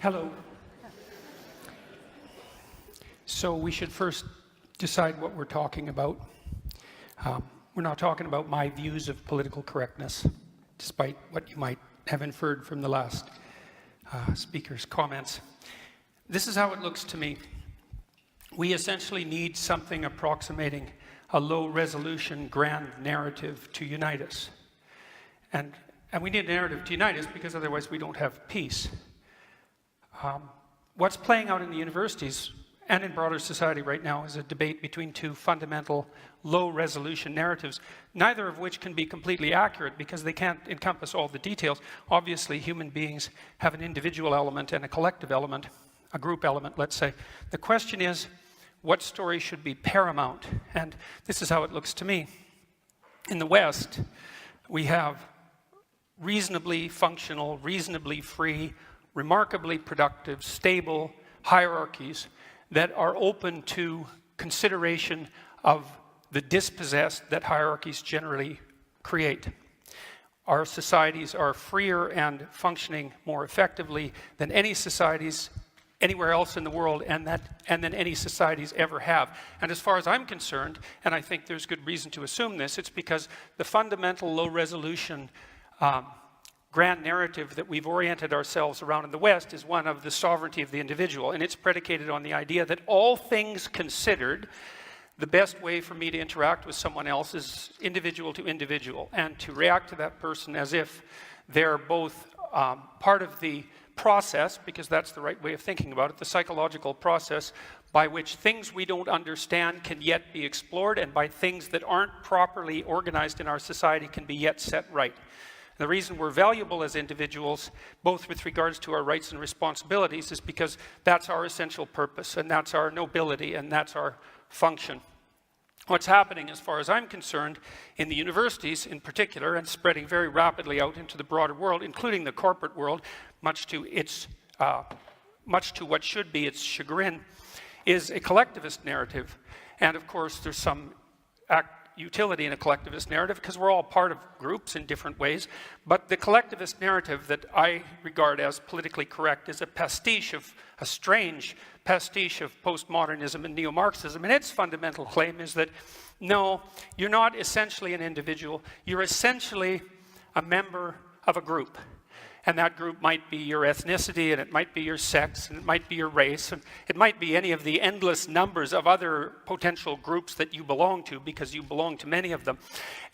Hello. So we should first decide what we're talking about. We're not talking about my views of political correctness, despite what you might have inferred from the last speaker's comments. This is how it looks to me. We essentially need something approximating a low-resolution grand narrative to unite us. And we need a narrative to unite us because otherwise we don't have peace. What's playing out in the universities and in broader society right now is a debate between two fundamental low-resolution narratives, neither of which can be completely accurate because they can't encompass all the details. Obviously, human beings have an individual element and a collective element, a group element, let's say. The question is, what story should be paramount? And this is how it looks to me. In the West, we have reasonably functional, reasonably free, remarkably productive, stable hierarchies that are open to consideration of the dispossessed that hierarchies generally create. Our societies are freer and functioning more effectively than any societies anywhere else in the world and than any societies ever have. And as far as I'm concerned, and I think there's good reason to assume this, it's because the fundamental low-resolution grand narrative that we've oriented ourselves around in the West is one of the sovereignty of the individual, and it's predicated on the idea that all things considered, the best way for me to interact with someone else is individual to individual, and to react to that person as if they're both part of the process, because that's the right way of thinking about it, the psychological process by which things we don't understand can yet be explored, and by things that aren't properly organized in our society can be yet set right. The reason we're valuable as individuals, both with regards to our rights and responsibilities, is because that's our essential purpose, and that's our nobility, and that's our function. What's happening, as far as I'm concerned, in the universities in particular, and spreading very rapidly out into the broader world, including the corporate world, much to what should be its chagrin, is a collectivist narrative. And of course, there's some utility in a collectivist narrative because we're all part of groups in different ways, but the collectivist narrative that I regard as politically correct is a strange pastiche of postmodernism and neo-Marxism, and its fundamental claim is that no, you're not essentially an individual, you're essentially a member of a group. And that group might be your ethnicity, and it might be your sex, and it might be your race, and it might be any of the endless numbers of other potential groups that you belong to, because you belong to many of them.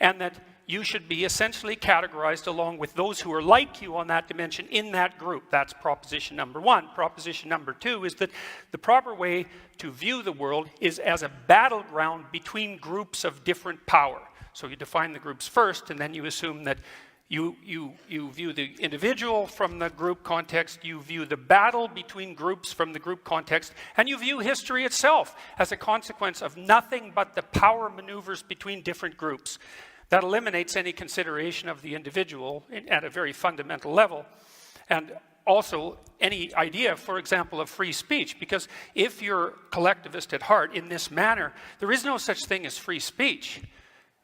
And that you should be essentially categorized along with those who are like you on that dimension in that group. That's proposition number one. Proposition number two is that the proper way to view the world is as a battleground between groups of different power. So you define the groups first, and then you assume that you view the individual from the group context, you view the battle between groups from the group context, and you view history itself as a consequence of nothing but the power maneuvers between different groups. That eliminates any consideration of the individual at a very fundamental level, and also any idea, for example, of free speech, because if you're collectivist at heart in this manner, there is no such thing as free speech.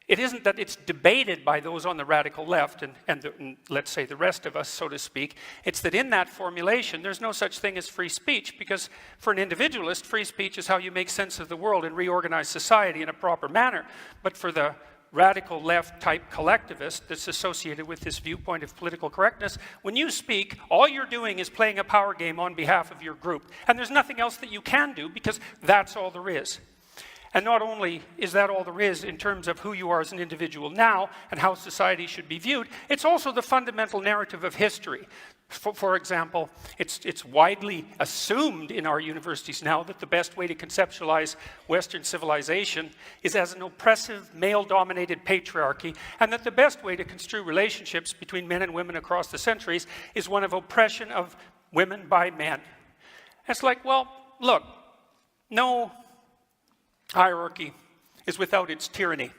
It isn't that it's debated by those on the radical left and let's say the rest of us, so to speak. It's that in that formulation, there's no such thing as free speech, because for an individualist, free speech is how you make sense of the world and reorganize society in a proper manner. But for the radical left type collectivist that's associated with this viewpoint of political correctness, when you speak, all you're doing is playing a power game on behalf of your group. And there's nothing else that you can do, because that's all there is. And not only is that all there is in terms of who you are as an individual now and how society should be viewed, it's also the fundamental narrative of history. For example, it's widely assumed in our universities now that the best way to conceptualize Western civilization is as an oppressive, male-dominated patriarchy, and that the best way to construe relationships between men and women across the centuries is one of oppression of women by men. It's like, well, look, no hierarchy is without its tyranny.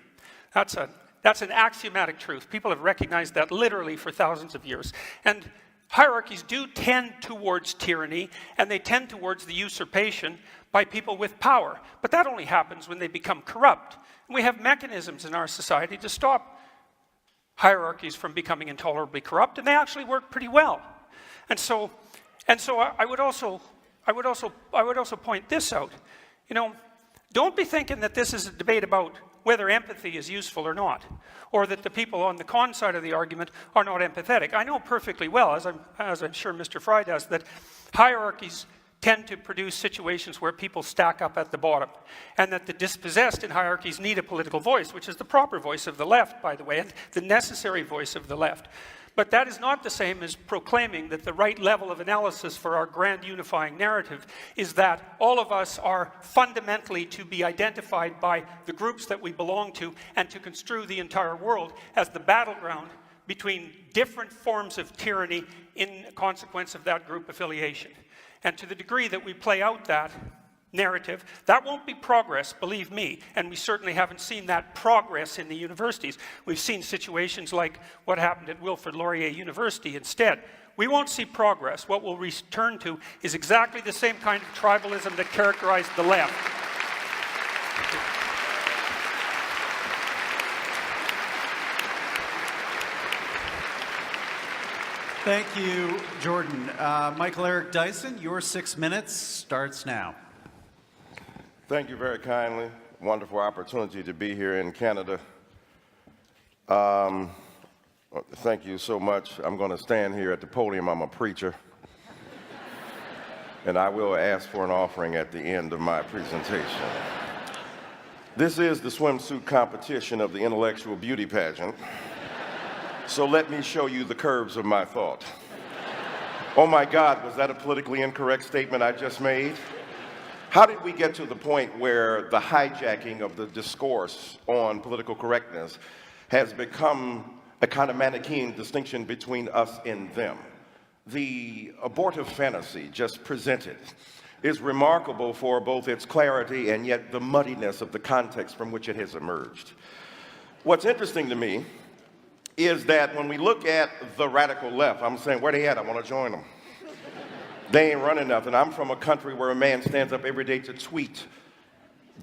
That's an axiomatic truth. People have recognized that literally for thousands of years. And hierarchies do tend towards tyranny, and they tend towards the usurpation by people with power. But that only happens when they become corrupt. And we have mechanisms in our society to stop hierarchies from becoming intolerably corrupt, and they actually work pretty well. And so And so I would also point this out. You know, don't be thinking that this is a debate about whether empathy is useful or not, or that the people on the con side of the argument are not empathetic. I know perfectly well, as I'm sure Mr. Fry does, that hierarchies tend to produce situations where people stack up at the bottom, and that the dispossessed in hierarchies need a political voice, which is the proper voice of the left, by the way, and the necessary voice of the left. But that is not the same as proclaiming that the right level of analysis for our grand unifying narrative is that all of us are fundamentally to be identified by the groups that we belong to and to construe the entire world as the battleground between different forms of tyranny in consequence of that group affiliation. And to the degree that we play out that narrative, that won't be progress, believe me, and we certainly haven't seen that progress in the universities. We've seen situations like what happened at Wilfrid Laurier University instead. We won't see progress. What we'll return to is exactly the same kind of tribalism that characterized the left. Thank you, Jordan. Michael Eric Dyson, your 6 minutes starts now. Thank you very kindly. Wonderful opportunity to be here in Canada. Thank you so much. I'm going to stand here at the podium. I'm a preacher. And I will ask for an offering at the end of my presentation. This is the swimsuit competition of the intellectual beauty pageant. So let me show you the curves of my thought. Oh my God, was that a politically incorrect statement I just made? How did we get to the point where the hijacking of the discourse on political correctness has become a kind of Manichaean distinction between us and them? The abortive fantasy just presented is remarkable for both its clarity and yet the muddiness of the context from which it has emerged. What's interesting to me is that when we look at the radical left, I'm saying, where they at? I want to join them. They ain't running nothing. I'm from a country where a man stands up every day to tweet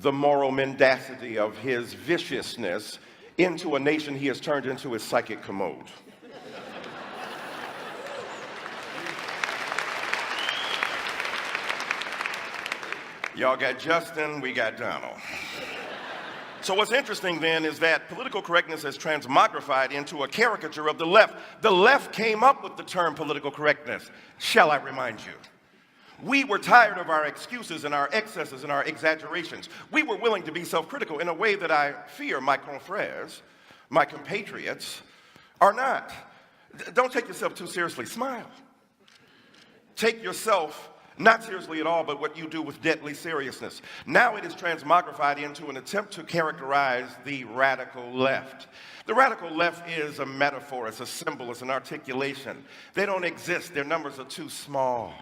the moral mendacity of his viciousness into a nation he has turned into his psychic commode. Y'all got Justin, we got Donald. So what's interesting then is that political correctness has transmogrified into a caricature of the left. The left came up with the term political correctness. Shall I remind you? We were tired of our excuses and our excesses and our exaggerations. We were willing to be self-critical in a way that I fear my confrères, my compatriots, are not. Don't take yourself too seriously. Smile. Take yourself not seriously at all, but what you do with deadly seriousness. Now it is transmogrified into an attempt to characterize the radical left. The radical left is a metaphor, it's a symbol, it's an articulation. They don't exist, their numbers are too small.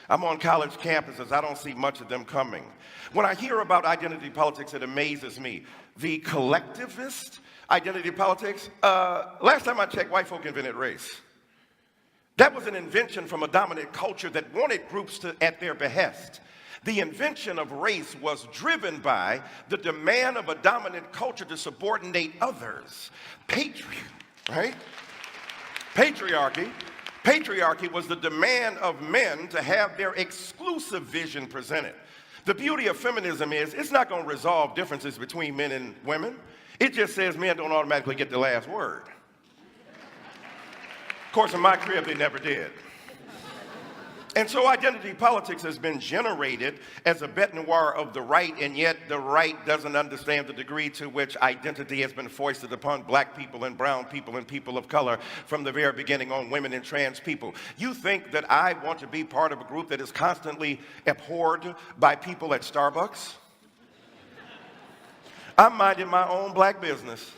I'm on college campuses, I don't see much of them coming. When I hear about identity politics, it amazes me. The collectivist identity politics, last time I checked, white folk invented race. That was an invention from a dominant culture that wanted groups to, at their behest. The invention of race was driven by the demand of a dominant culture to subordinate others. Right? Patriarchy was the demand of men to have their exclusive vision presented. The beauty of feminism is it's not going to resolve differences between men and women. It just says men don't automatically get the last word. Of course, in my crib, they never did. And so identity politics has been generated as a bête noire of the right, and yet the right doesn't understand the degree to which identity has been foisted upon black people and brown people and people of color from the very beginning on women and trans people. You think that I want to be part of a group that is constantly abhorred by people at Starbucks? I'm minding my own black business.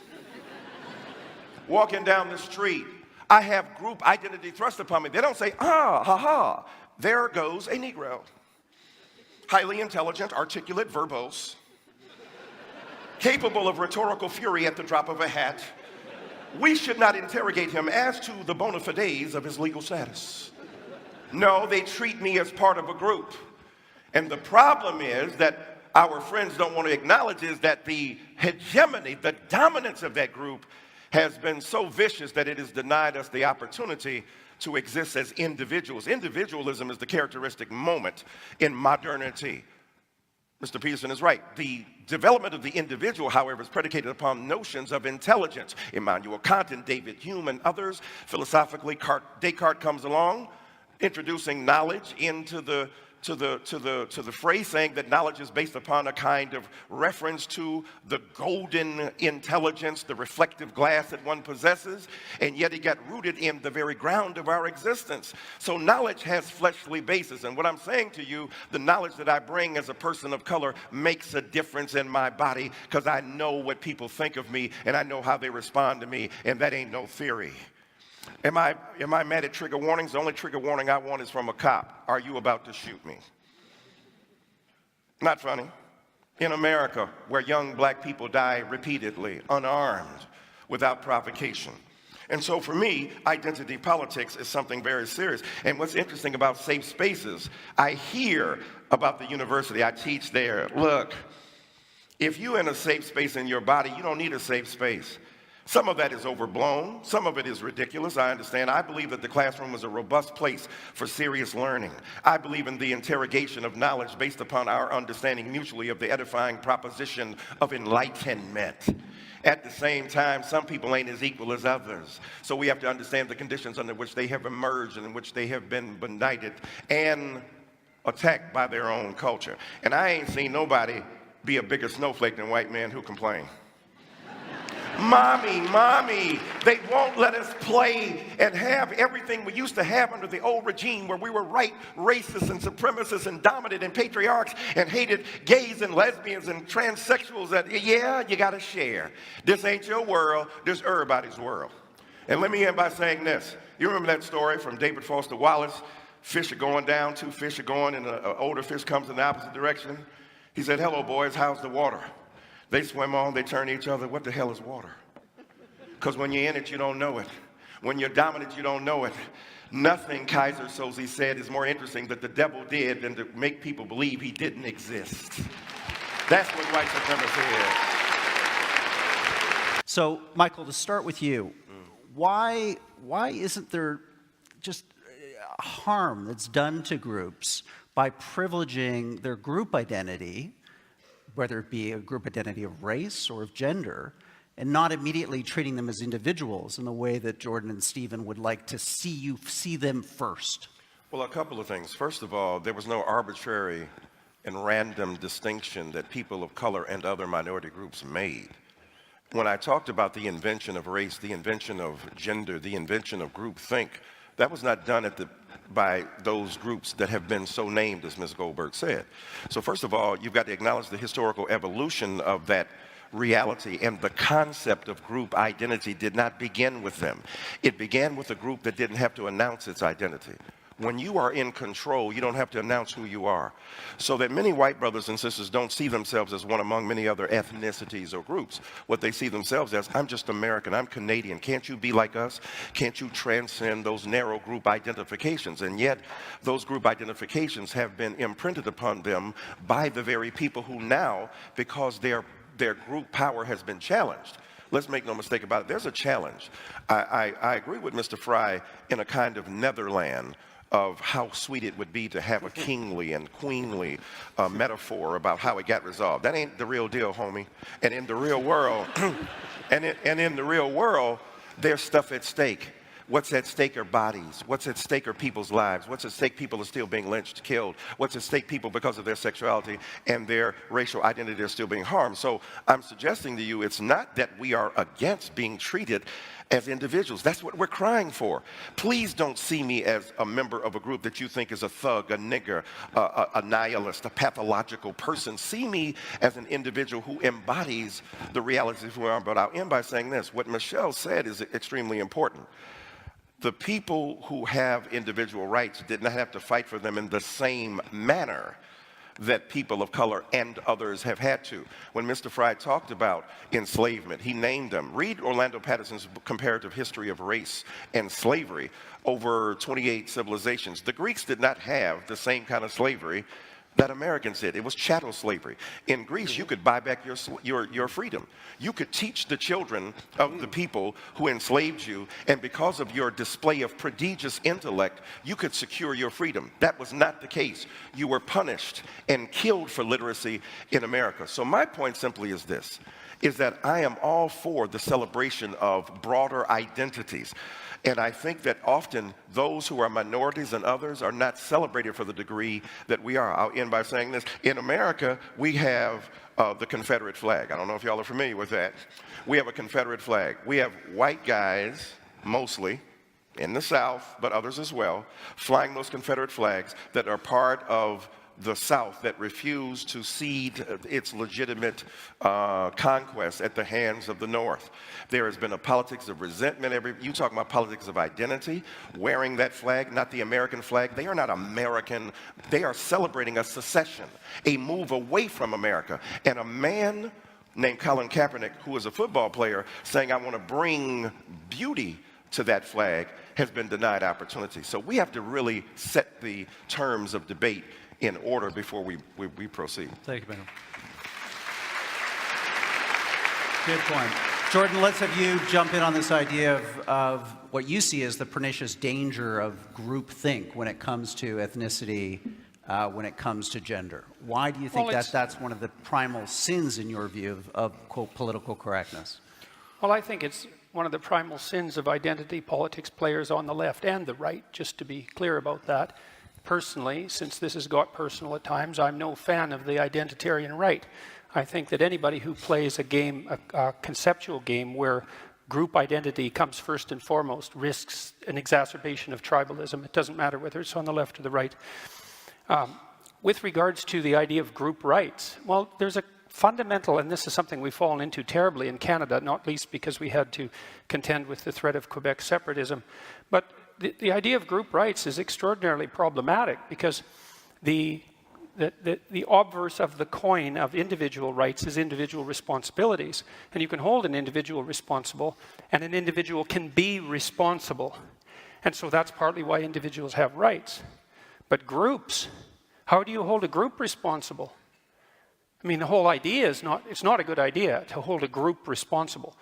Walking down the street, I have group identity thrust upon me. They don't say, ha, there goes a Negro. Highly intelligent, articulate, verbose, capable of rhetorical fury at the drop of a hat. We should not interrogate him as to the bona fides of his legal status. No, they treat me as part of a group. And the problem is that our friends don't want to acknowledge is that the hegemony, the dominance of that group has been so vicious that it has denied us the opportunity to exist as individuals. Individualism is the characteristic moment in modernity. Mr. Peterson is right. The development of the individual, however, is predicated upon notions of intelligence. Immanuel Kant and David Hume and others, philosophically, Descartes comes along, introducing knowledge into the phrase, saying that knowledge is based upon a kind of reference to the golden intelligence, the reflective glass that one possesses, and yet it got rooted in the very ground of our existence. So knowledge has fleshly basis, and what I'm saying to you, the knowledge that I bring as a person of color makes a difference in my body, because I know what people think of me, and I know how they respond to me, and that ain't no theory. Am I mad at trigger warnings? The only trigger warning I want is from a cop. Are you about to shoot me? Not funny. In America, where young black people die repeatedly, unarmed, without provocation. And so for me, identity politics is something very serious. And what's interesting about safe spaces, I hear about the university. I teach there. Look, if you're in a safe space in your body, you don't need a safe space. Some of that is overblown. Some of it is ridiculous. I understand. I believe that the classroom is a robust place for serious learning. I believe in the interrogation of knowledge based upon our understanding mutually of the edifying proposition of enlightenment. At the same time, some people ain't as equal as others. So we have to understand the conditions under which they have emerged and in which they have been benighted and attacked by their own culture. And I ain't seen nobody be a bigger snowflake than white men who complain. Mommy, they won't let us play and have everything we used to have under the old regime, where we were right racists and supremacists and dominant and patriarchs and hated gays and lesbians and transsexuals. That, yeah, you got to share. This ain't your world. This everybody's world. And let me end by saying this. You remember that story from David Foster Wallace? Fish are going down, two fish are going, and an older fish comes in the opposite direction. He said, "Hello, boys, how's the water?" They swim on, they turn to each other. What the hell is water? Because when you're in it, you don't know it. When you're dominant, you don't know it. Nothing, Kaiser Soze said, is more interesting that the devil did than to make people believe he didn't exist. That's what white supremacy is. So, Michael, to start with you, why isn't there just harm that's done to groups by privileging their group identity, whether it be a group identity of race or of gender, and not immediately treating them as individuals in the way that Jordan and Stephen would like to see them first? Well, a couple of things. First of all, there was no arbitrary and random distinction that people of color and other minority groups made. When I talked about the invention of race, the invention of gender, the invention of groupthink, that was not done by those groups that have been so named, as Ms. Goldberg said. So first of all, you've got to acknowledge the historical evolution of that reality, and the concept of group identity did not begin with them. It began with a group that didn't have to announce its identity. When you are in control, you don't have to announce who you are. So that many white brothers and sisters don't see themselves as one among many other ethnicities or groups. What they see themselves as, I'm just American, I'm Canadian. Can't you be like us? Can't you transcend those narrow group identifications? And yet, those group identifications have been imprinted upon them by the very people who now, because their group power has been challenged. Let's make no mistake about it. There's a challenge. I agree with Mr. Fry in a kind of Netherland of how sweet it would be to have a kingly and queenly metaphor about how it got resolved. That ain't the real deal, homie. And in the real world, in the real world, there's stuff at stake. What's at stake are bodies. What's at stake are people's lives. What's at stake? People are still being lynched, killed. What's at stake? People, because of their sexuality and their racial identity, are still being harmed. So I'm suggesting to you, it's not that we are against being treated as individuals. That's what we're crying for. Please don't see me as a member of a group that you think is a thug, a nigger, a nihilist, a pathological person. See me as an individual who embodies the realities of who I am. But I'll end by saying this. What Michelle said is extremely important. The people who have individual rights did not have to fight for them in the same manner that people of color and others have had to. When Mr. Fry talked about enslavement, he named them. Read Orlando Patterson's comparative history of race and slavery over 28 civilizations. The Greeks did not have the same kind of slavery that Americans did. It was chattel slavery. In Greece, you could buy back your freedom. You could teach the children of the people who enslaved you, and because of your display of prodigious intellect, you could secure your freedom. That was not the case. You were punished and killed for literacy in America. So my point simply is this, is that I am all for the celebration of broader identities. And I think that often those who are minorities and others are not celebrated for the degree that we are. I'll end by saying this. In America, we have the Confederate flag. I don't know if y'all are familiar with that. We have a Confederate flag. We have white guys, mostly, in the South, but others as well, flying those Confederate flags that are part of the South that refused to cede its legitimate conquest at the hands of the North. There has been a politics of resentment. You talk about politics of identity, wearing that flag, not the American flag. They are not American. They are celebrating a secession, a move away from America. And a man named Colin Kaepernick, who is a football player, saying, I want to bring beauty to that flag, has been denied opportunity. So we have to really set the terms of debate in order before we proceed. Thank you, madam. Good point. Jordan, let's have you jump in on this idea of what you see as the pernicious danger of groupthink when it comes to ethnicity, when it comes to gender. Why do you think that's one of the primal sins, in your view, of quote, political correctness? Well, I think it's one of the primal sins of identity politics players on the left and the right, just to be clear about that. Personally, since this has got personal at times, I'm no fan of the identitarian right. I think that anybody who plays a game, a conceptual game where group identity comes first and foremost, risks an exacerbation of tribalism. It doesn't matter whether it's on the left or the right. With regards to the idea of group rights, well, there's a fundamental, and this is something we've fallen into terribly in Canada, not least because we had to contend with the threat of Quebec separatism, but the idea of group rights is extraordinarily problematic because the obverse of the coin of individual rights is individual responsibilities. And you can hold an individual responsible, and an individual can be responsible. And so that's partly why individuals have rights. But groups, how do you hold a group responsible? I mean, the whole idea is it's not a good idea to hold a group responsible.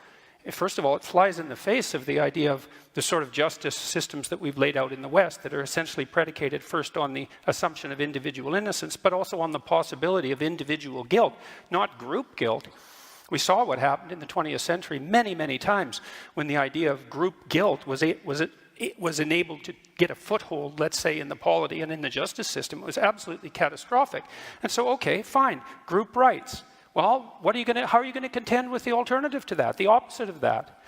First of all, it flies in the face of the idea of the sort of justice systems that we've laid out in the West that are essentially predicated first on the assumption of individual innocence, but also on the possibility of individual guilt, not group guilt. We saw what happened in the 20th century many, many times when the idea of group guilt was enabled to get a foothold, let's say, in the polity and in the justice system. It was absolutely catastrophic. And so, okay, fine, group rights. Well, how are you going to contend with the alternative to that, the opposite of that?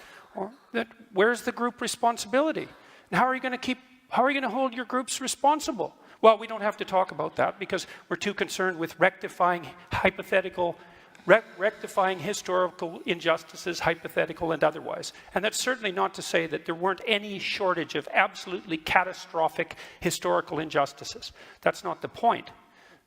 Where's the group responsibility? And how are you going to hold your groups responsible? Well, we don't have to talk about that because we're too concerned with rectifying historical injustices, hypothetical and otherwise. And that's certainly not to say that there weren't any shortage of absolutely catastrophic historical injustices. That's not the point.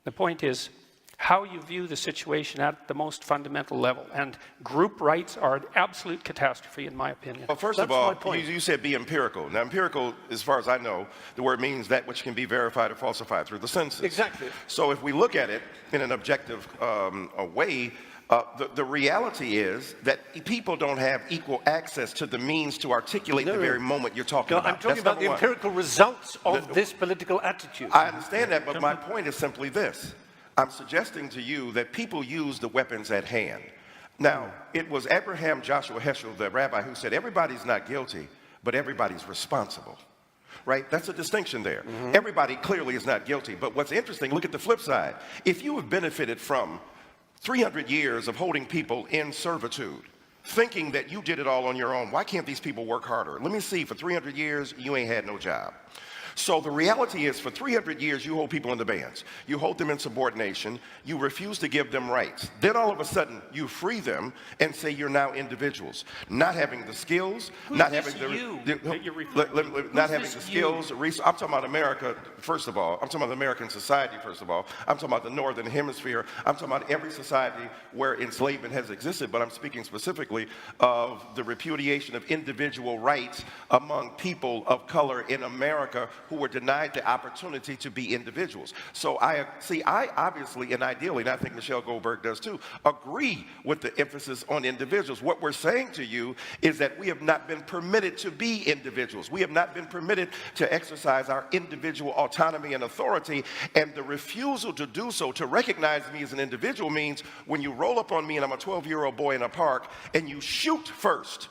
The point is how you view the situation at the most fundamental level. And group rights are an absolute catastrophe, in my opinion. Well, first of all, you said be empirical. Now, empirical, as far as I know, the word means that which can be verified or falsified through the census. Exactly. So if we look at it in an objective way, the reality is that people don't have equal access to the means to articulate the very moment you're talking about. I'm talking about the empirical results of this political attitude. I understand that, but my point is simply this. I'm suggesting to you that people use the weapons at hand. Now, it was Abraham Joshua Heschel, the rabbi, who said, everybody's not guilty, but everybody's responsible. Right? That's a distinction there. Everybody clearly is not guilty. But what's interesting, look at the flip side. If you have benefited from 300 years of holding people in servitude, thinking that you did it all on your own, why can't these people work harder? Let me see, for 300 years, you ain't had no job. So the reality is, for 300 years, you hold people in the bands. You hold them in subordination. You refuse to give them rights. Then all of a sudden, you free them and say you're now individuals, not having the skills, not having the skills. I'm talking about America, first of all. I'm talking about the American society, first of all. I'm talking about the Northern Hemisphere. I'm talking about every society where enslavement has existed, but I'm speaking specifically of the repudiation of individual rights among people of color in America who were denied the opportunity to be individuals. So I obviously and ideally, and I think Michelle Goldberg does too, agree with the emphasis on individuals. What we're saying to you is that we have not been permitted to be individuals. We have not been permitted to exercise our individual autonomy and authority, and the refusal to do so, to recognize me as an individual, means when you roll up on me and I'm a 12-year-old boy in a park and you shoot first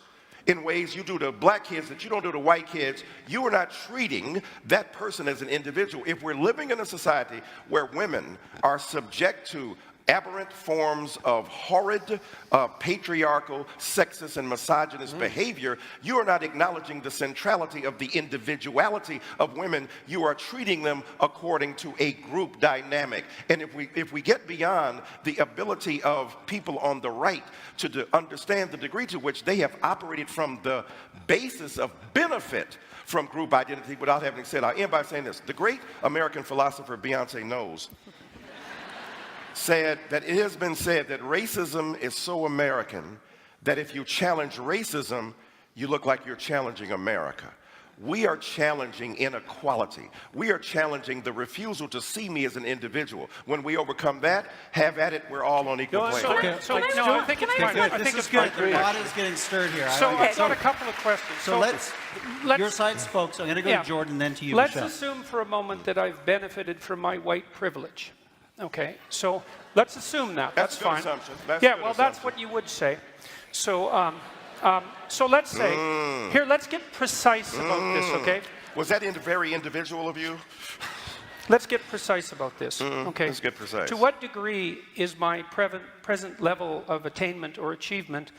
in ways you do to black kids that you don't do to white kids, you are not treating that person as an individual. If we're living in a society where women are subject to aberrant forms of horrid, patriarchal, sexist, and misogynist behavior, you are not acknowledging the centrality of the individuality of women. You are treating them according to a group dynamic. And if we get beyond the ability of people on the right to understand the degree to which they have operated from the basis of benefit from group identity, without having said, I'll end by saying this. The great American philosopher Beyonce Knowles said that it has been said that racism is so American that if you challenge racism, you look like you're challenging America. We are challenging inequality. We are challenging the refusal to see me as an individual. When we overcome that, have at it, we're all on equal plane. I think it's fine. I think it's good. fine. The lot is getting stirred here. So I've got a couple of questions. So let's your side spoke, so I'm going to go to Jordan, then to you, Let's Michelle. assume for a moment that I've benefited from my white privilege. Okay, so let's assume that. That's fine. Assumption. That's what you would say. So, so let's say, here, let's get precise about this, okay? Was that very individual of you? Let's get precise about this, okay? Let's get precise. To what degree is my present level of attainment or achievement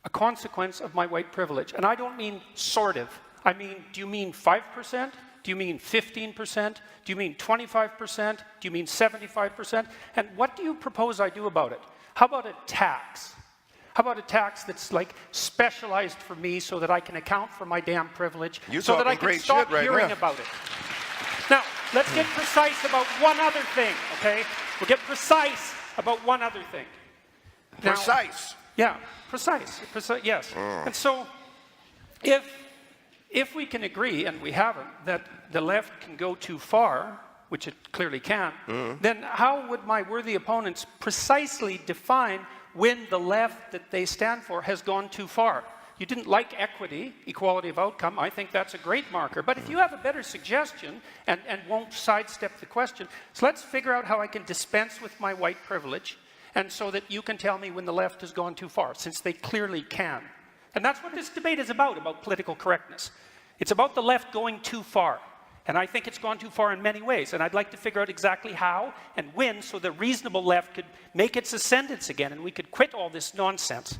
a consequence of my white privilege? And I don't mean sort of. I mean, do you mean 5%? Do you mean 15%? Do you mean 25%? Do you mean 75%? And what do you propose I do about it? How about a tax? How about a tax that's like specialized for me so that I can account for my damn privilege, so that I can stop hearing about it? Now, let's get precise about one other thing, okay? We'll get precise about one other thing. Now, Precise? Yeah, precise, yes. And so, if we can agree, and we haven't, that the left can go too far, which it clearly can, then how would my worthy opponents precisely define when the left that they stand for has gone too far? You didn't like equity, equality of outcome. I think that's a great marker. But if you have a better suggestion and won't sidestep the question, so let's figure out how I can dispense with my white privilege, and so that you can tell me when the left has gone too far, since they clearly can. And that's what this debate is about political correctness. It's about the left going too far. And I think it's gone too far in many ways. And I'd like to figure out exactly how and when, so the reasonable left could make its ascendance again and we could quit all this nonsense.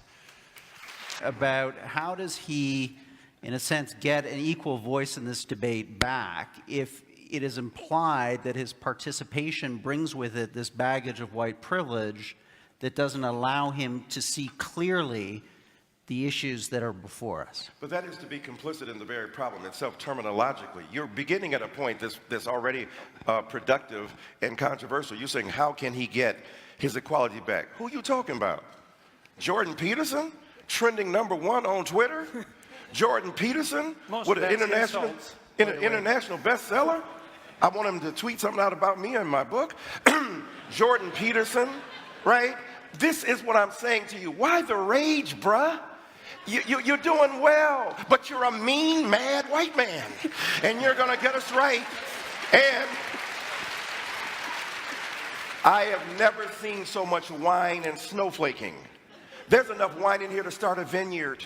About how does he, in a sense, get an equal voice in this debate back if it is implied that his participation brings with it this baggage of white privilege that doesn't allow him to see clearly the issues that are before us. But that is to be complicit in the very problem itself, terminologically. You're beginning at a point that's already productive and controversial. You're saying, how can he get his equality back? Who are you talking about? Jordan Peterson, trending #1 on Twitter? Jordan Peterson, with an international bestseller? I want him to tweet something out about me in my book. Jordan Peterson, right? This is what I'm saying to you. Why the rage, bruh? You're doing well, but you're a mean, mad white man, and you're going to get us right. And I have never seen so much wine and snowflaking. There's enough wine in here to start a vineyard.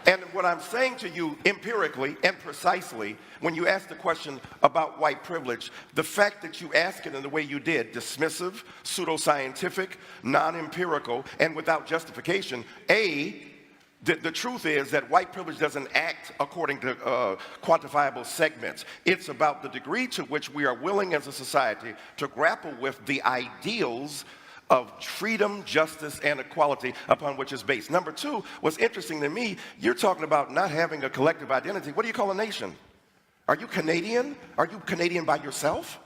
And what I'm saying to you empirically and precisely, when you ask the question about white privilege, the fact that you ask it in the way you did, dismissive, pseudoscientific, non-empirical, and without justification, the truth is that white privilege doesn't act according to quantifiable segments. It's about the degree to which we are willing as a society to grapple with the ideals of freedom, justice, and equality upon which it's based. Number two, what's interesting to me, you're talking about not having a collective identity. What do you call a nation? Are you Canadian? Are you Canadian by yourself?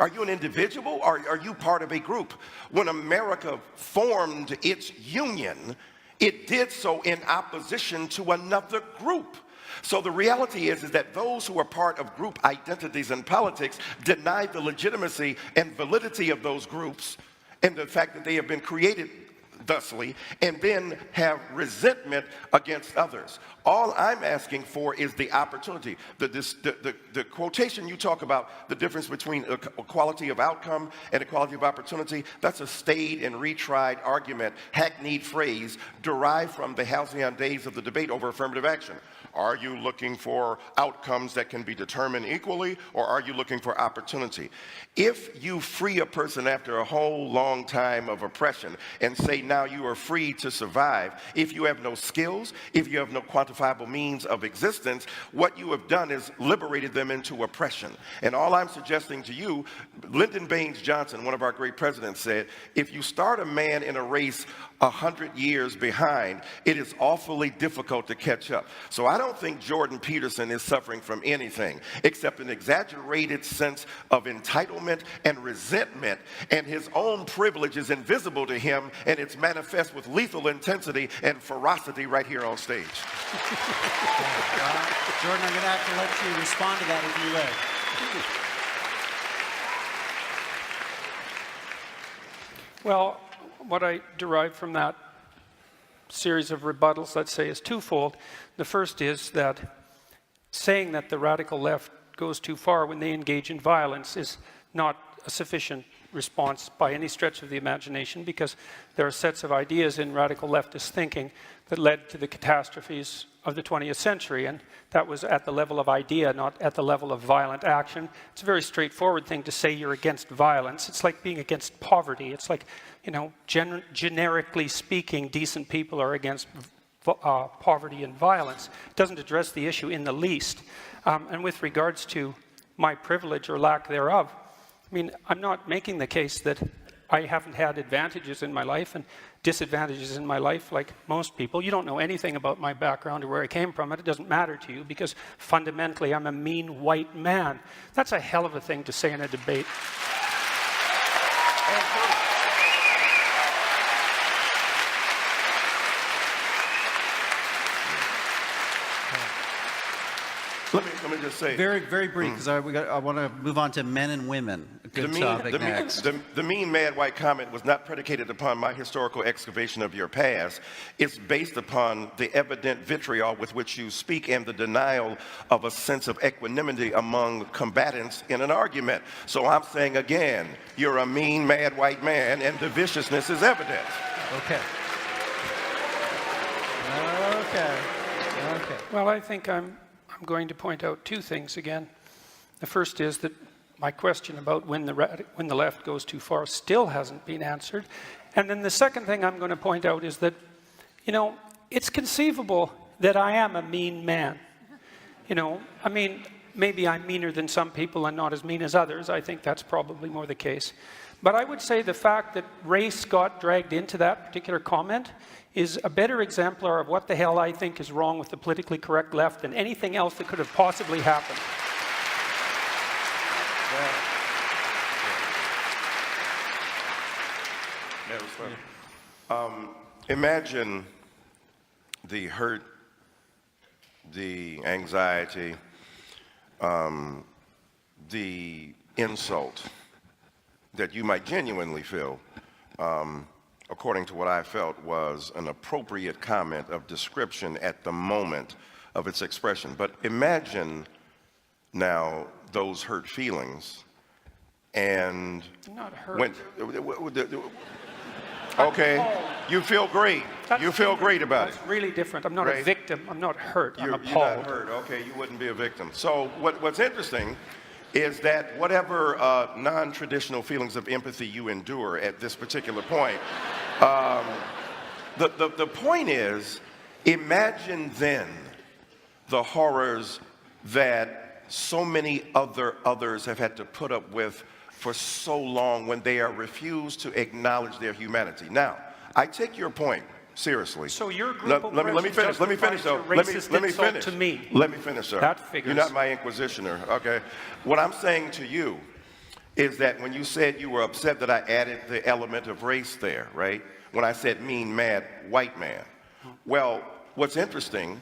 Are you an individual, or are you part of a group? When America formed its union, it did so in opposition to another group. So the reality is that those who are part of group identities in politics deny the legitimacy and validity of those groups and the fact that they have been created thusly, and then have resentment against others. All I'm asking for is the opportunity. The quotation you talk about, the difference between equality of outcome and equality of opportunity, that's a staid and retried argument, hackneyed phrase derived from the halcyon days of the debate over affirmative action. Are you looking for outcomes that can be determined equally, or are you looking for opportunity? If you free a person after a whole long time of oppression and say now you are free to survive, if you have no skills, if you have no quantifiable means of existence, what you have done is liberated them into oppression. And all I'm suggesting to you, Lyndon Baines Johnson, one of our great presidents, said, if you start a man in a race 100 years behind, it is awfully difficult to catch up. So I don't think Jordan Peterson is suffering from anything except an exaggerated sense of entitlement and resentment, and his own privilege is invisible to him, and it's manifest with lethal intensity and ferocity right here on stage. Jordan, I'm going to have to let you respond to that if you would. Well, what I derive from that series of rebuttals, let's say, is twofold. The first is that saying that the radical left goes too far when they engage in violence is not a sufficient response by any stretch of the imagination, because there are sets of ideas in radical leftist thinking that led to the catastrophes of the 20th century, and that was at the level of idea, not at the level of violent action. It's a very straightforward thing to say you're against violence. It's like being against poverty. It's like, you know, generically speaking, decent people are against poverty and violence. It doesn't address the issue in the least. And with regards to my privilege or lack thereof, I mean, I'm not making the case that I haven't had advantages in my life and disadvantages in my life like most people. You don't know anything about my background or where I came from, and it doesn't matter to you because fundamentally I'm a mean white man. That's a hell of a thing to say in a debate. Let me just say. Very, very brief, because I want to move on to men and women. A good topic next. The mean mad white comment was not predicated upon my historical excavation of your past. It's based upon the evident vitriol with which you speak and the denial of a sense of equanimity among combatants in an argument. So I'm saying again, you're a mean mad white man, and the viciousness is evident. Okay. Okay. Okay. Well, I think I'm going to point out two things again. The first is that my question about when the left goes too far still hasn't been answered. And then the second thing I'm going to point out is that, you know, it's conceivable that I am a mean man. You know, I mean, maybe I'm meaner than some people and not as mean as others. I think that's probably more the case. But I would say the fact that race got dragged into that particular comment is a better exemplar of what the hell I think is wrong with the politically correct left than anything else that could have possibly happened. Imagine the hurt, the anxiety, the insult that you might genuinely feel, according to what I felt was an appropriate comment of description at the moment of its expression. But imagine now those hurt feelings and Not hurt. Okay, you feel great. You feel great about it. That's really different. I'm not Right. a victim. I'm not hurt. I'm You're appalled. not hurt. Okay, you wouldn't be a victim. So what's interesting is that whatever non-traditional feelings of empathy you endure at this particular point, the point is, imagine then the horrors that so many others have had to put up with for so long when they are refused to acknowledge their humanity. Now, I take your point seriously. So your group let me finish. Let me finish, though. Let me finish. To me. Let me finish, sir. That figures. You're not my inquisitioner, okay? What I'm saying to you is that when you said you were upset that I added the element of race there, right? When I said mean, mad, white man. Well, what's interesting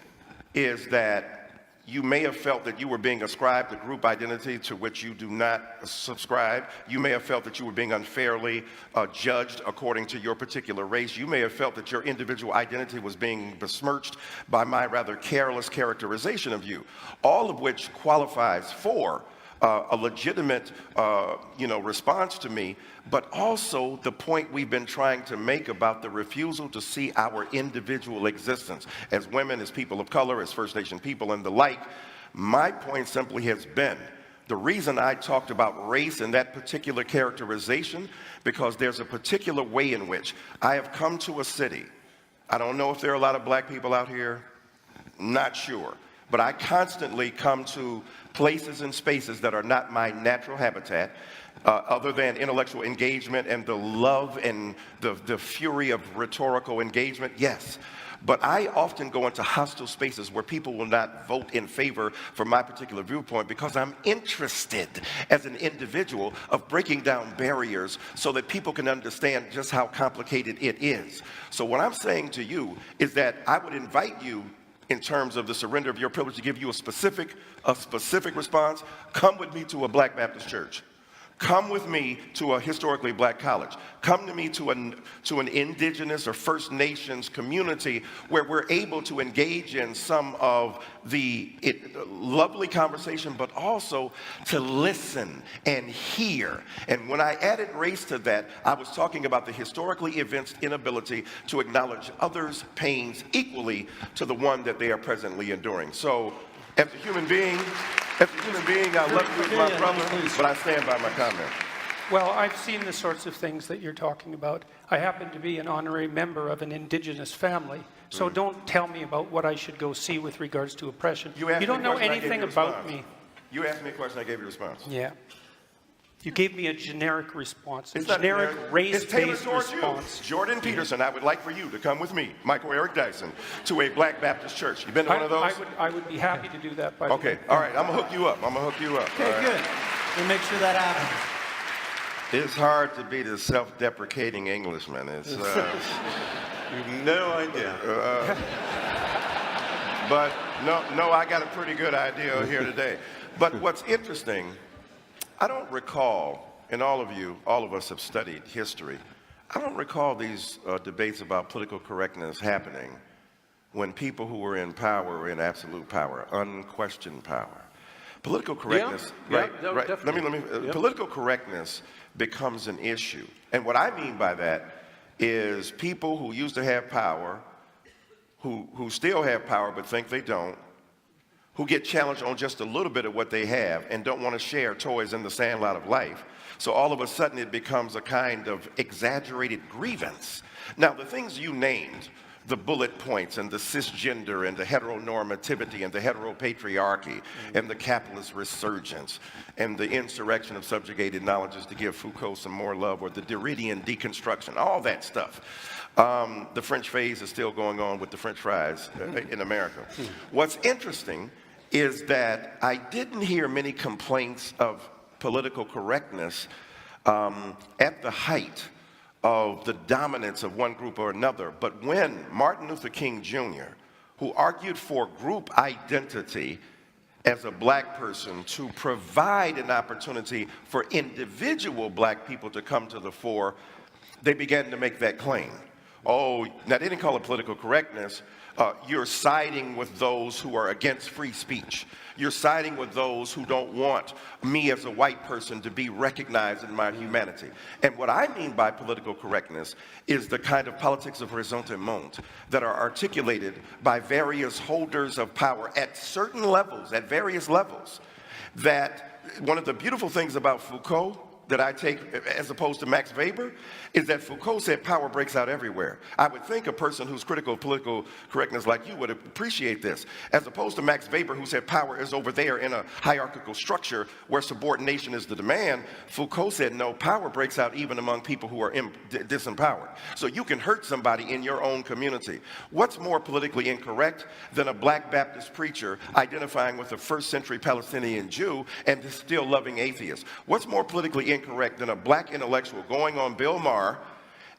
is that you may have felt that you were being ascribed a group identity to which you do not subscribe. You may have felt that you were being unfairly judged according to your particular race. You may have felt that your individual identity was being besmirched by my rather careless characterization of you, all of which qualifies for a legitimate, response to me, but also the point we've been trying to make about the refusal to see our individual existence as women, as people of color, as First Nation people, and the like. My point simply has been the reason I talked about race in that particular characterization, because there's a particular way in which I have come to a city. I don't know if there are a lot of black people out here, not sure. But I constantly come to places and spaces that are not my natural habitat, other than intellectual engagement and the love and the fury of rhetorical engagement, yes. But I often go into hostile spaces where people will not vote in favor for my particular viewpoint because I'm interested as an individual of breaking down barriers so that people can understand just how complicated it is. So what I'm saying to you is that I would invite you, in terms of the surrender of your privilege, to give you a specific response. Come with me to a Black Baptist church. Come with me to a historically black college. Come to me to an indigenous or First Nations community where we're able to engage in some of the lovely conversation, but also to listen and hear. And when I added race to that, I was talking about the historically evinced inability to acknowledge others' pains equally to the one that they are presently enduring. So, as a human being, I love you as my brother, but I stand by my comment. Well, I've seen the sorts of things that you're talking about. I happen to be an honorary member of an indigenous family, so don't tell me about what I should go see with regards to oppression. You don't know anything about me. You asked me a question, I gave you a response. Yeah. You gave me a generic response, It's a generic race-based towards response. you. Jordan Peterson, I would like for you to come with me, Michael Eric Dyson, to a Black Baptist church. You been to one of those? I would be happy to do that, by the way. Okay, all right, I'm gonna hook you up. Okay, right? good. We'll make sure that happens. It's hard to be the self-deprecating Englishman. It's, You've no idea. but no, I got a pretty good idea here today. But what's interesting, I don't recall, and all of us have studied history, I don't recall these debates about political correctness happening when people who were in power were in absolute power, unquestioned power. Political correctness, right? Political correctness becomes an issue. And what I mean by that is people who used to have power, who still have power but think they don't, who get challenged on just a little bit of what they have and don't want to share toys in the sandlot of life. So all of a sudden it becomes a kind of exaggerated grievance. Now, the things you named, the bullet points and the cisgender and the heteronormativity and the heteropatriarchy and the capitalist resurgence and the insurrection of subjugated knowledges, to give Foucault some more love, or the Derridian deconstruction, all that stuff. The French phase is still going on with the French fries in America. What's interesting is that I didn't hear many complaints of political correctness at the height of the dominance of one group or another. But when Martin Luther King Jr., who argued for group identity as a black person to provide an opportunity for individual black people to come to the fore, they began to make that claim. Oh, now they didn't call it political correctness. You're siding with those who are against free speech. You're siding with those who don't want me as a white person to be recognized in my humanity. And what I mean by political correctness is the kind of politics of ressentiment that are articulated by various holders of power at certain levels, at various levels. That one of the beautiful things about Foucault that I take as opposed to Max Weber is that Foucault said power breaks out everywhere. I would think a person who's critical of political correctness like you would appreciate this, as opposed to Max Weber, who said power is over there in a hierarchical structure where subordination is the demand. Foucault said no, power breaks out even among people who are disempowered. So you can hurt somebody in your own community. What's more politically incorrect than a Black Baptist preacher identifying with a first century Palestinian Jew and still loving atheists? What's more politically incorrect than a black intellectual going on Bill Maher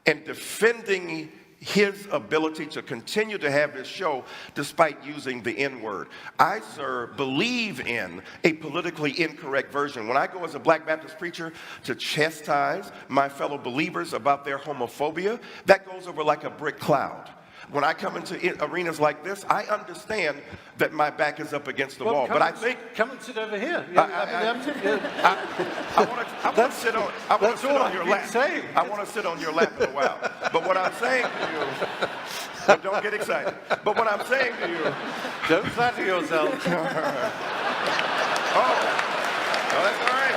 and defending his ability to continue to have this show despite using the N-word. I, sir, believe in a politically incorrect version. When I go as a Black Baptist preacher to chastise my fellow believers about their homophobia, that goes over like a brick cloud. When I come into arenas like this, I understand that my back is up against the wall. But I think... Come and sit over here. I want to sit on your lap. I want to sit on your lap in a while. But what I'm saying to you... But don't get excited. But what I'm saying to you... Don't flatter yourself. Oh, that's all right.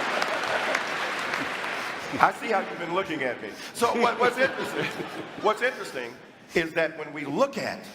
I see how you've been looking at me. So what's interesting is that when we look at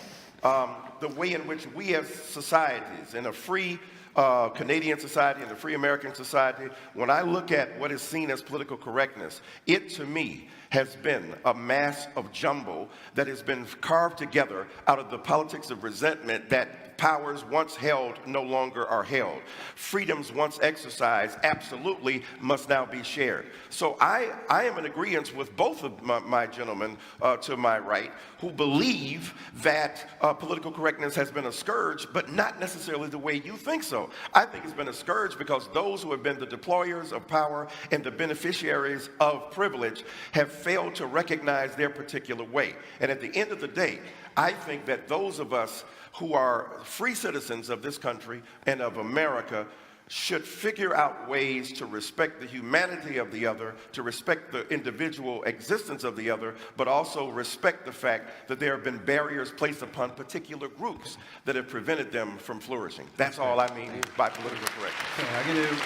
the way in which we as societies, in a free Canadian society and a free American society, when I look at what is seen as political correctness, it to me has been a mass of jumble that has been carved together out of the politics of resentment that powers once held no longer are held. Freedoms once exercised absolutely must now be shared. So I am in agreement with both of my gentlemen to my right who believe that political correctness has been a scourge, but not necessarily the way you think so. I think it's been a scourge because those who have been the deployers of power and the beneficiaries of privilege have failed to recognize their particular way. And at the end of the day, I think that those of us who are free citizens of this country and of America should figure out ways to respect the humanity of the other, to respect the individual existence of the other, but also respect the fact that there have been barriers placed upon particular groups that have prevented them from flourishing. That's all I mean by political correctness.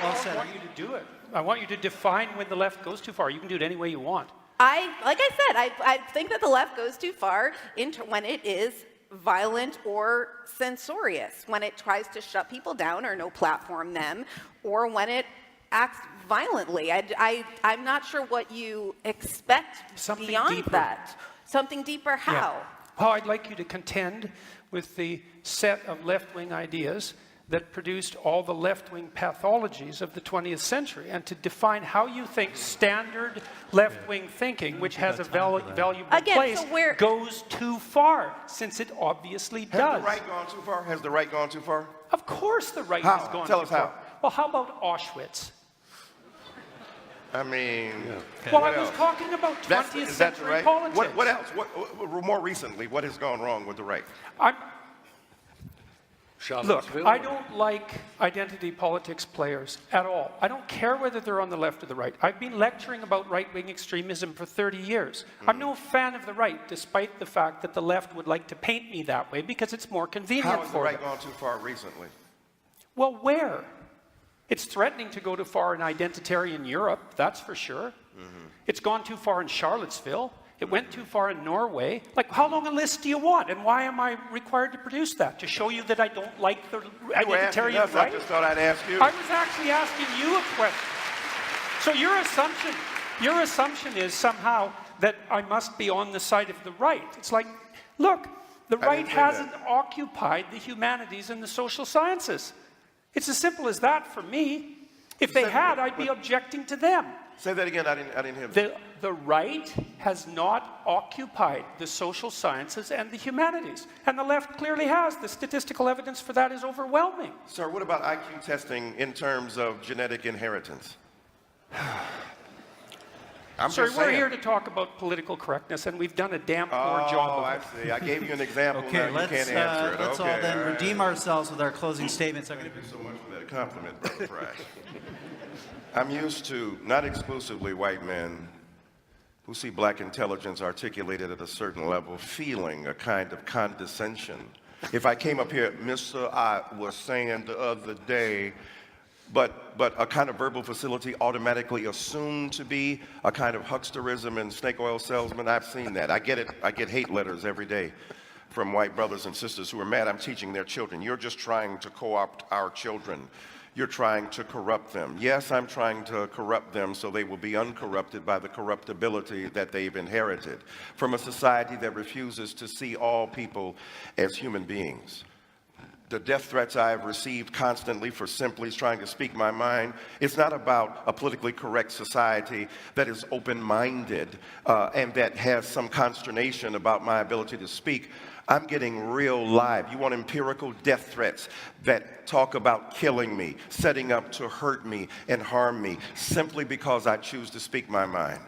I want you to do it. I want you to define when the left goes too far. You can do it any way you want. Like I said, I think that the left goes too far when it is violent or censorious, when it tries to shut people down or no platform them, or when it acts violently. I'm not sure what you expect Something beyond deeper. that. Something deeper, how? Yeah. Well, I'd like you to contend with the set of left-wing ideas that produced all the left-wing pathologies of the 20th century, and to define how you think standard left-wing thinking, which has a valuable place, goes too far, since it obviously does. Has the right gone too far? Has the right gone too far? Of course the right How? has gone Tell too us far. how. Well, how about Auschwitz? I mean... Well, what I was else? talking about 20th Is that the century right? politics. What else? More recently, what has gone wrong with the right? Look, I don't like identity politics players at all. I don't care whether they're on the left or the right. I've been lecturing about right-wing extremism for 30 years. I'm no fan of the right, despite the fact that the left would like to paint me that way because it's more convenient How has the for right them. gone too far recently? Well, where? It's threatening to go too far in identitarian Europe, that's for sure. It's gone too far in Charlottesville. It went too far in Norway. Like, how long a list do you want? And why am I required to produce that? To show you that I don't like the identitarian us, right? I just thought I'd ask you. I was actually asking you a question. So your assumption is somehow that I must be on the side of the right. It's like, look, the right hasn't occupied the humanities and the social sciences. It's as simple as that for me. If they had, I'd be objecting to them. Say that again, I didn't hear that. The right has not occupied the social sciences and the humanities. And the left clearly has. The statistical evidence for that is overwhelming. Sir, what about IQ testing in terms of genetic inheritance? Sorry, we're here to talk about political correctness, and we've done a damn poor job of it. I see. I gave you an example. Okay, now you can't answer it. let's Okay, all then all right. redeem ourselves with our closing statements. Thank you so much for that compliment, Brother Price. I'm used to, not exclusively white men, who see black intelligence articulated at a certain level, feeling a kind of condescension. If I came up here, Mr. I was saying the other day, but a kind of verbal facility automatically assumed to be a kind of hucksterism and snake oil salesman. I've seen that. I get it. I get hate letters every day from white brothers and sisters who are mad I'm teaching their children. You're just trying to co-opt our children. You're trying to corrupt them. Yes, I'm trying to corrupt them so they will be uncorrupted by the corruptibility that they've inherited from a society that refuses to see all people as human beings. the death threats I have received constantly for simply trying to speak my mind. It's not about a politically correct society that is open-minded and that has some consternation about my ability to speak. I'm getting real live. You want empirical death threats that talk about killing me, setting up to hurt me and harm me, simply because I choose to speak my mind.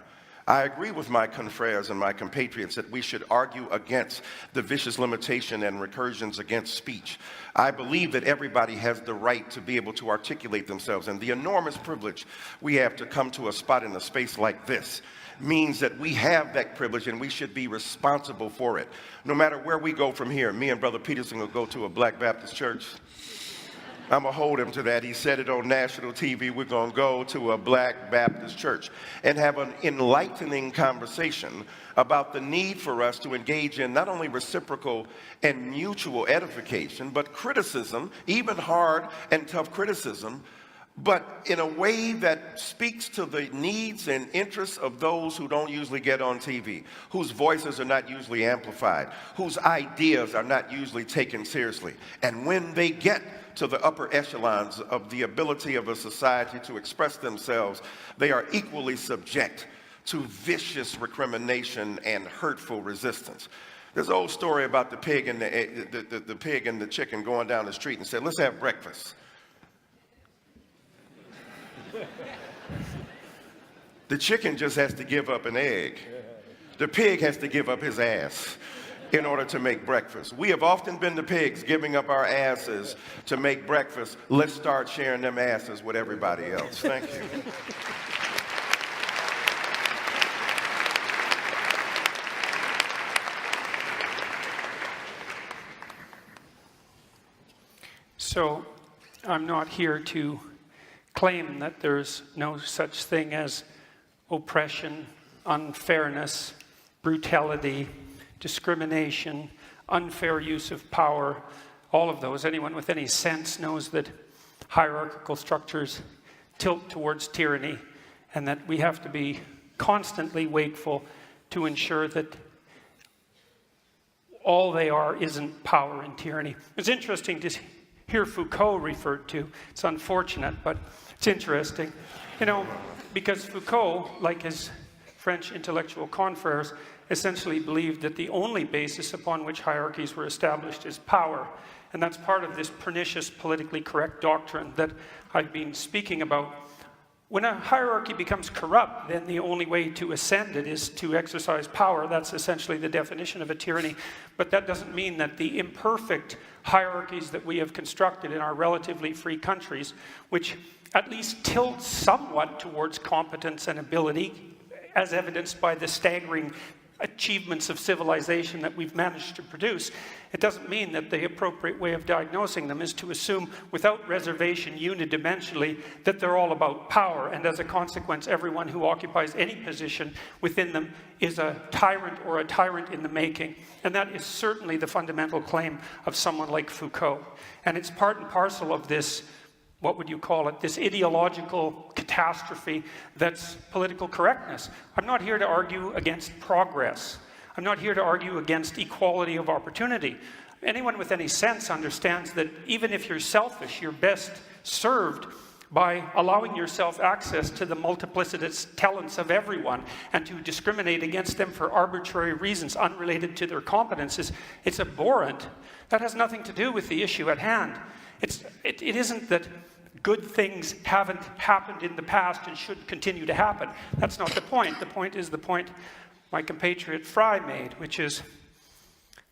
I agree with my confreres and my compatriots that we should argue against the vicious limitation and recursions against speech. I believe that everybody has the right to be able to articulate themselves, and the enormous privilege we have to come to a spot in a space like this means that we have that privilege and we should be responsible for it. No matter where we go from here, me and Brother Peterson will go to a Black Baptist church. I'm going to hold him to that. He said it on national TV. We're going to go to a Black Baptist church and have an enlightening conversation about the need for us to engage in not only reciprocal and mutual edification, but criticism, even hard and tough criticism, but in a way that speaks to the needs and interests of those who don't usually get on TV, whose voices are not usually amplified, whose ideas are not usually taken seriously. And when they get to the upper echelons of the ability of a society to express themselves, they are equally subject to vicious recrimination and hurtful resistance. There's an old story about the pig and the pig and the chicken going down the street and said, "Let's have breakfast." The chicken just has to give up an egg. The pig has to give up his ass in order to make breakfast. We have often been the pigs giving up our asses to make breakfast. Let's start sharing them asses with everybody else. Thank you. So I'm not here to claim that there's no such thing as oppression, unfairness, brutality, discrimination, unfair use of power, all of those. Anyone with any sense knows that hierarchical structures tilt towards tyranny and that we have to be constantly wakeful to ensure that all they are isn't power and tyranny. It's interesting to hear Foucault referred to. It's unfortunate, but it's interesting. You know, because Foucault, like his French intellectual confreres, essentially believed that the only basis upon which hierarchies were established is power. And that's part of this pernicious politically correct doctrine that I've been speaking about. When a hierarchy becomes corrupt, then the only way to ascend it is to exercise power. That's essentially the definition of a tyranny. But that doesn't mean that the imperfect hierarchies that we have constructed in our relatively free countries, which at least tilt somewhat towards competence and ability, as evidenced by the staggering achievements of civilization that we've managed to produce, it doesn't mean that the appropriate way of diagnosing them is to assume without reservation unidimensionally that they're all about power, and as a consequence everyone who occupies any position within them is a tyrant or a tyrant in the making. And that is certainly the fundamental claim of someone like Foucault. And it's part and parcel of this, what would you call it, this ideological catastrophe that's political correctness. I'm not here to argue against progress. I'm not here to argue against equality of opportunity. Anyone with any sense understands that even if you're selfish, you're best served by allowing yourself access to the multiplicitous talents of everyone, and to discriminate against them for arbitrary reasons unrelated to their competences. It's abhorrent. That has nothing to do with the issue at hand. It isn't that good things haven't happened in the past and should continue to happen. That's not the point. The point is the point my compatriot Fry made, which is,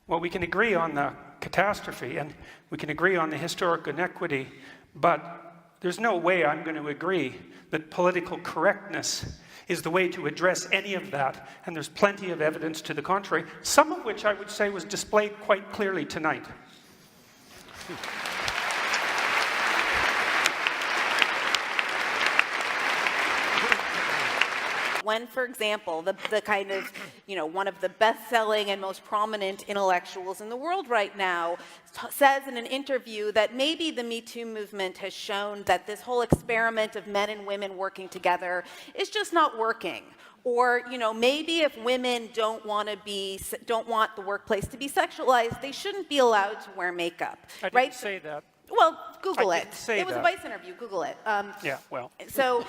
well, we can agree on the catastrophe and we can agree on the historic inequity, but there's no way I'm going to agree that political correctness is the way to address any of that, and there's plenty of evidence to the contrary, some of which I would say was displayed quite clearly tonight. When, for example, the kind of, one of the best-selling and most prominent intellectuals in the world right now says in an interview that maybe the Me Too movement has shown that this whole experiment of men and women working together is just not working. Or, you know, maybe if women don't want the workplace to be sexualized, they shouldn't be allowed to wear makeup, I didn't right? say that. Well, Google I it. didn't say It was a that. Vice interview. Google it. Yeah, well. So